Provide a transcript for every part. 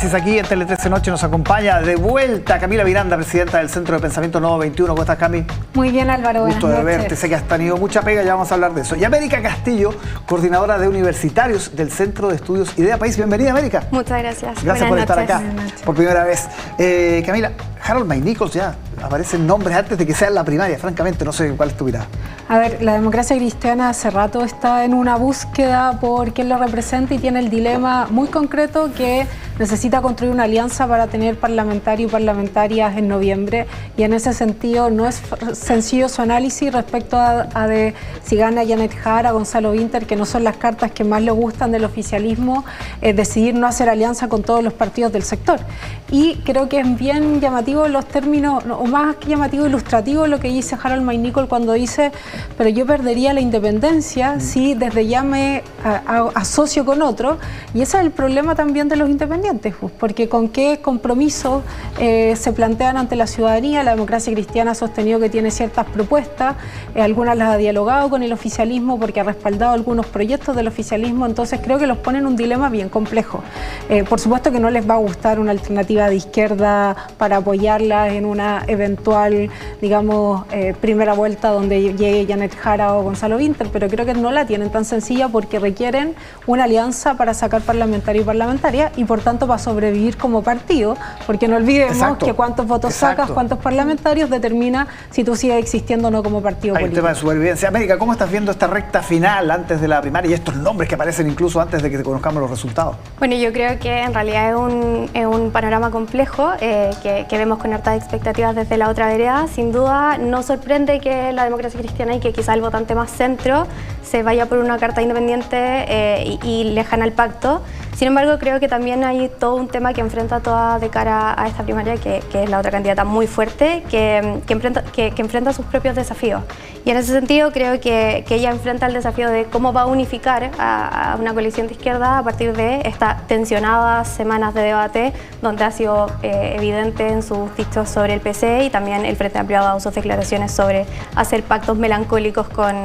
análisis aquí en Tele 13 Noche. Nos acompaña de vuelta Camila Miranda, presidenta del Centro de Pensamiento Nodo 21. ¿Cómo estás, Cami? Muy bien, Álvaro. Gusto de verte. Sé que has tenido mucha pega, ya vamos a hablar de eso. Y América Castillo, coordinadora de universitarios del Centro de Estudios Idea País. Bienvenida, América. Muchas gracias. Gracias por estar acá por primera vez. Camila, Harold May Nichols ya aparecen nombres antes de que sea la primaria. Francamente, no sé cuál es tu mirada. A ver, la democracia cristiana hace rato está en una búsqueda por quién lo representa y tiene el dilema muy concreto que necesita construir una alianza para tener parlamentarios y parlamentarias en noviembre, y en ese sentido no es sencillo su análisis respecto a de si gana Janet Jara, Gonzalo Vinter, que no son las cartas que más le gustan del oficialismo, decidir no hacer alianza con todos los partidos del sector. Y creo que es bien llamativo los términos, o más que llamativo, ilustrativo lo que dice Harold May Nichols cuando dice: pero yo perdería la independencia si desde ya me asocio con otro. Y ese es el problema también de los independientes, porque con qué compromiso se plantean ante la ciudadanía. La democracia cristiana ha sostenido que tiene ciertas propuestas, algunas las ha dialogado con el oficialismo porque ha respaldado algunos proyectos del oficialismo, entonces creo que los pone en un dilema bien complejo. Por supuesto que no les va a gustar una alternativa de izquierda para apoyarla en una eventual, digamos, primera vuelta donde llegue Janet Jara o Gonzalo Vinter, pero creo que no la tienen tan sencilla porque requieren una alianza para sacar parlamentarios y parlamentarias y por tanto para sobrevivir como partido, porque no olvidemos que cuántos votos sacas, cuántos parlamentarios determina si tú sigues existiendo o no como partido político. Hay un tema de supervivencia. América, ¿cómo estás viendo esta recta final antes de la primaria y estos nombres que aparecen incluso antes de que conozcamos los resultados? Bueno, yo creo que en realidad es un panorama complejo que vemos con hartas expectativas desde la otra vereda. Sin duda no sorprende que la democracia cristiana y que quizá el votante más centro se vaya por una carta independiente y lejana al pacto. Sin embargo, creo que también hay todo un tema que enfrenta toda de cara a esta primaria, que es la otra candidata muy fuerte, que enfrenta sus propios desafíos. Y en ese sentido creo que ella enfrenta el desafío de cómo va a unificar a una coalición de izquierda a partir de estas tensionadas semanas de debate, donde ha sido evidente en sus dichos sobre el PC, y también el Frente Amplio ha dado sus declaraciones sobre hacer pactos melancólicos con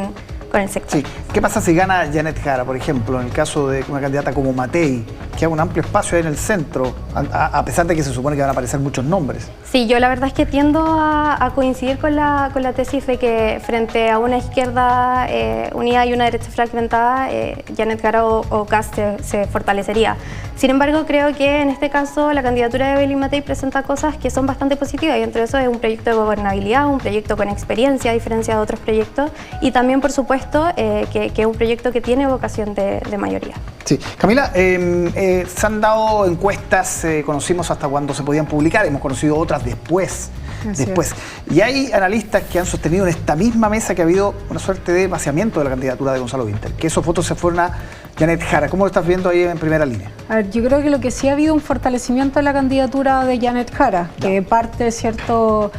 el sector. Sí. ¿Qué pasa si gana Janet Jara, por ejemplo, en el caso de una candidata como Matei, que haga un amplio espacio ahí en el centro, a pesar de que se supone que van a aparecer muchos nombres? Sí, yo la verdad es que tiendo a coincidir con la tesis de que frente a una izquierda unida y una derecha fragmentada, Janet Jara o Kast se fortalecería. Sin embargo, creo que en este caso la candidatura de Evelyn Matei presenta cosas que son bastante positivas, y entre eso es un proyecto de gobernabilidad, un proyecto con experiencia a diferencia de otros proyectos, y también, por supuesto, que es un proyecto que tiene vocación de mayoría. Sí. Camila, se han dado encuestas, conocimos hasta cuando se podían publicar, hemos conocido otras después. Y hay analistas que han sostenido en esta misma mesa que ha habido una suerte de vaciamiento de la candidatura de Gonzalo Vinter, que esos votos se fueron a Janet Jara. ¿Cómo lo estás viendo ahí en primera línea? A ver, yo creo que lo que sí ha habido un fortalecimiento de la candidatura de Janet Jara, que parte, ¿cierto?,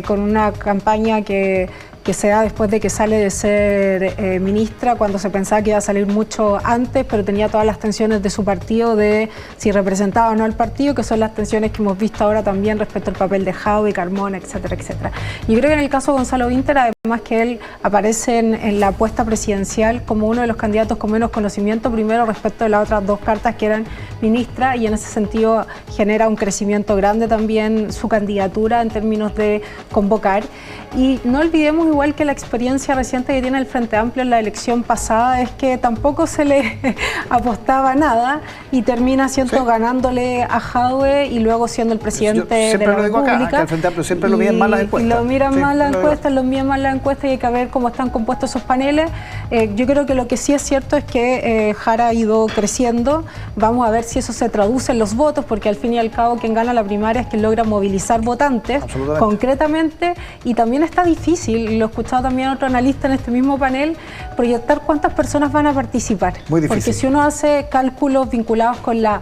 con una campaña que se da después de que sale de ser ministra, cuando se pensaba que iba a salir mucho antes, pero tenía todas las tensiones de su partido de si representaba o no al partido, que son las tensiones que hemos visto ahora también respecto al papel de Jadwe, Carmona, etcétera, etcétera. Yo creo que en el caso de Gonzalo Vinter, además que él aparece en la apuesta presidencial como uno de los candidatos con menos conocimiento, primero respecto de las otras dos cartas que eran ministra, y en ese sentido genera un crecimiento grande también su candidatura en términos de convocar. Y no olvidemos igual que la experiencia reciente que tiene el Frente Amplio en la elección pasada es que tampoco se le apostaba nada y termina siendo ganándole a Jadwe y luego siendo el presidente de la República. Acá, que el Frente Amplio siempre lo miden mal las encuestas. Lo miran mal las encuestas, lo miden mal las encuestas, y hay que ver cómo están compuestos esos paneles. Yo creo que lo que sí es cierto es que Jara ha ido creciendo. Vamos a ver si eso se traduce en los votos, porque al fin y al cabo quien gana la primaria es quien logra movilizar votantes concretamente, y también está difícil, lo he escuchado también a otro analista en este mismo panel, proyectar cuántas personas van a participar. Muy difícil. Porque si uno hace cálculos vinculados con la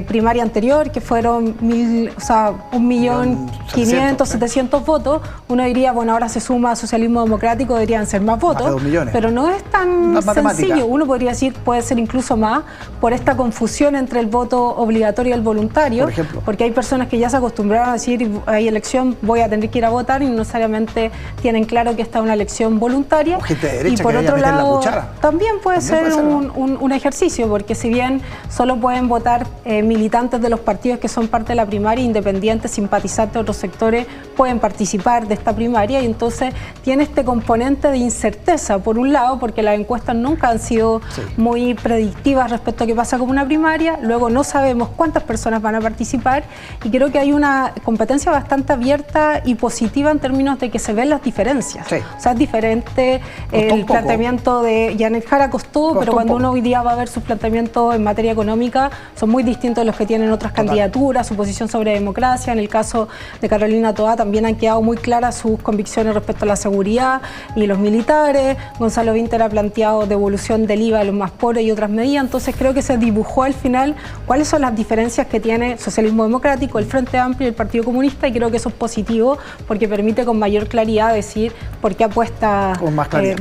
primaria anterior, que fueron 1.500.000, 700 votos, uno diría, bueno, ahora se suma socialismo democrático, deberían ser más votos, pero no es tan sencillo. Uno podría decir, puede ser incluso más, por esta confusión entre el voto obligatorio y el voluntario, por ejemplo, porque hay personas que ya se acostumbraron a decir, hay elección, voy a tener que ir a votar, y no necesariamente tienen claro que esta es una elección voluntaria. O gente de derecha y por que otro vaya a meter la lado, cuchara. también puede ser ¿no? un ejercicio, porque si bien solo pueden votar militantes de los partidos que son parte de la primaria, independientes, simpatizantes de otros sectores, pueden participar de esta primaria, y entonces tiene este componente de incerteza, por un lado, porque las encuestas nunca han sido muy predictivas respecto a qué pasa con una primaria, luego no sabemos cuántas personas van a participar, y creo que hay una competencia bastante abierta y positiva en términos de que se ven las diferencias. O sea, es diferente el planteamiento de Janet Jara, costó, pero cuando uno hoy día va a ver sus planteamientos en materia económica, son muy distintos de los que tienen otras candidaturas, su posición sobre democracia. En el caso de Carolina Toá también han quedado muy claras sus convicciones respecto a la seguridad y los militares. Gonzalo Vinter ha planteado devolución del IVA a los más pobres y otras medidas. Entonces creo que se dibujó al final cuáles son las diferencias que tiene el socialismo democrático, el Frente Amplio y el Partido Comunista, y creo que eso es positivo porque permite con mayor claridad decir por qué apuesta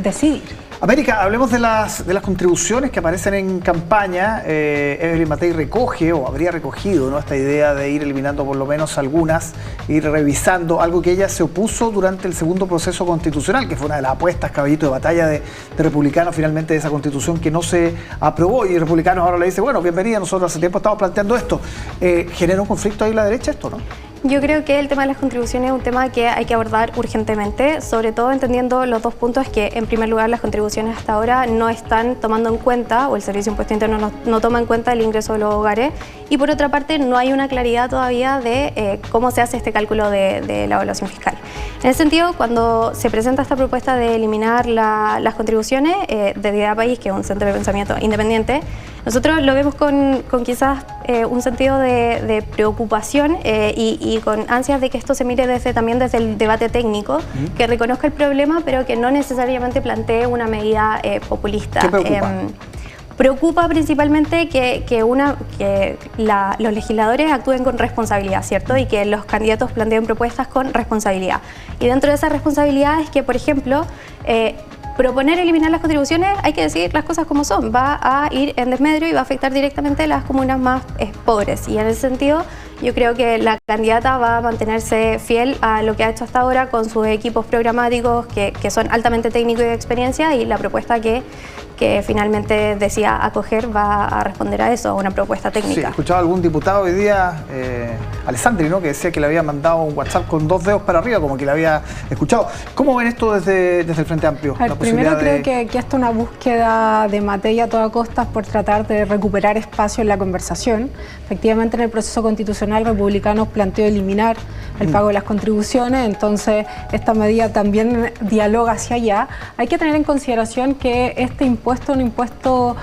decidir. América, hablemos de las contribuciones que aparecen en campaña. Evelyn Matei recoge, o habría recogido, ¿no?, esta idea de ir eliminando por lo menos algunas, ir revisando, algo que ella se opuso durante el segundo proceso constitucional, que fue una de las apuestas, caballito de batalla de republicanos, finalmente, de esa constitución que no se aprobó, y republicanos ahora le dicen, bueno, bienvenida, nosotros hace tiempo estamos planteando esto. ¿Genera un conflicto ahí la derecha esto, no? Yo creo que el tema de las contribuciones es un tema que hay que abordar urgentemente, sobre todo entendiendo los dos puntos: que en primer lugar las contribuciones hasta ahora no están tomando en cuenta, o el Servicio de Impuesto Interno no toma en cuenta el ingreso de los hogares, y por otra parte no hay una claridad todavía de cómo se hace este cálculo de la evaluación fiscal. En ese sentido, cuando se presenta esta propuesta de eliminar las contribuciones de Dignidad País, que es un centro de pensamiento independiente, nosotros lo vemos con quizás un sentido de preocupación y con ansias de que esto se mire también desde el debate técnico, que reconozca el problema, pero que no necesariamente plantee una medida populista. ¿Qué preocupa? Preocupa principalmente que los legisladores actúen con responsabilidad, ¿cierto? Y que los candidatos planteen propuestas con responsabilidad. Y dentro de esa responsabilidad es que, por ejemplo, proponer eliminar las contribuciones, hay que decir las cosas como son, va a ir en desmedro y va a afectar directamente a las comunas más pobres. Y en ese sentido, yo creo que la candidata va a mantenerse fiel a lo que ha hecho hasta ahora con sus equipos programáticos que son altamente técnicos y de experiencia, y la propuesta que finalmente decía acoger va a responder a eso, a una propuesta técnica. Sí, escuchaba algún diputado hoy día, Alessandri, ¿no?, que decía que le había mandado un WhatsApp con 2 dedos para arriba, como que le había escuchado. ¿Cómo ven esto desde el Frente Amplio? Primero creo que esto es una búsqueda de Matei a toda costa por tratar de recuperar espacio en la conversación. Efectivamente, en el proceso constitucional Republicanos planteó eliminar el pago de las contribuciones, entonces esta medida también dialoga hacia allá. Hay que tener en consideración que este impuesto es un impuesto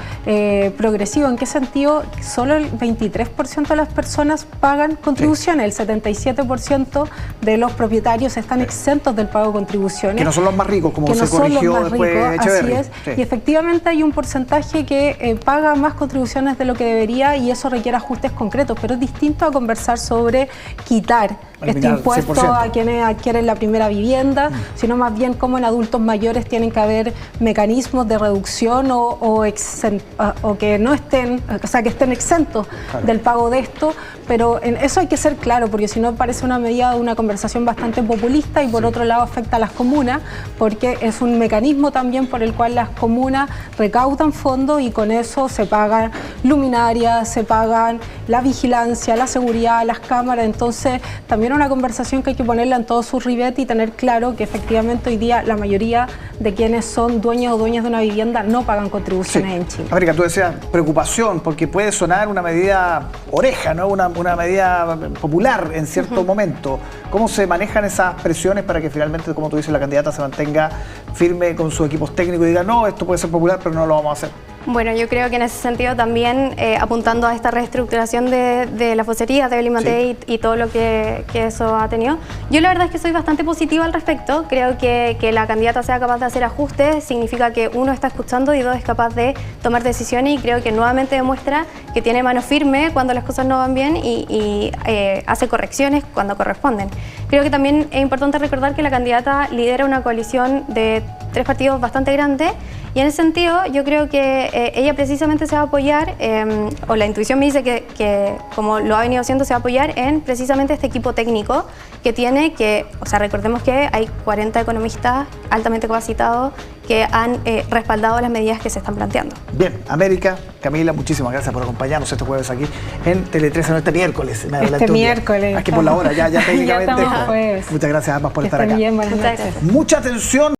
progresivo. ¿En qué sentido? Solo el 23% de las personas pagan contribuciones, el 77% de los propietarios están exentos del pago de contribuciones. Que no son los más ricos, como se corrigió después Echeverri. Así es, y efectivamente hay un porcentaje que paga más contribuciones de lo que debería, y eso requiere ajustes concretos, pero es distinto a conversar sobre quitar este impuesto 100%. A quienes adquieren la primera vivienda, sino más bien cómo en adultos mayores tienen que haber mecanismos de reducción o que no estén, o sea, que estén exentos del pago de esto, pero en eso hay que ser claro, porque si no parece una medida de una conversación bastante populista, y por otro lado afecta a las comunas, porque es un mecanismo también por el cual las comunas recaudan fondos y con eso se pagan luminarias, se pagan la vigilancia, la seguridad, las cámaras. Entonces también una conversación que hay que ponerla en todo su ribete y tener claro que efectivamente hoy día la mayoría de quienes son dueños o dueñas de una vivienda no pagan contribuciones en Chile. América, tú decías preocupación, porque puede sonar una medida oreja, ¿no?, una medida popular en cierto momento. ¿Cómo se manejan esas presiones para que finalmente, como tú dices, la candidata se mantenga firme con sus equipos técnicos y diga, no, esto puede ser popular, pero no lo vamos a hacer? Bueno, yo creo que en ese sentido también, apuntando a esta reestructuración de las vocerías de Evelyn Matei y todo lo que eso ha tenido, yo la verdad es que soy bastante positiva al respecto. Creo que la candidata sea capaz de hacer ajustes significa que uno está escuchando y dos es capaz de tomar decisiones, y creo que nuevamente demuestra que tiene mano firme cuando las cosas no van bien y hace correcciones cuando corresponden. Creo que también es importante recordar que la candidata lidera una coalición de 3 partidos bastante grande Y en ese sentido, yo creo que ella precisamente se va a apoyar, o la intuición me dice que como lo ha venido haciendo, se va a apoyar en precisamente este equipo técnico que tiene, o sea, recordemos que hay 40 economistas altamente capacitados que han respaldado las medidas que se están planteando. Bien, América, Camila, muchísimas gracias por acompañarnos este jueves aquí en Tele 13, este miércoles. Este miércoles. Aquí por la hora, ya técnicamente. Ya estamos jueves. Muchas gracias a ambas por estar acá. Bien, buenas noches. Mucha atención.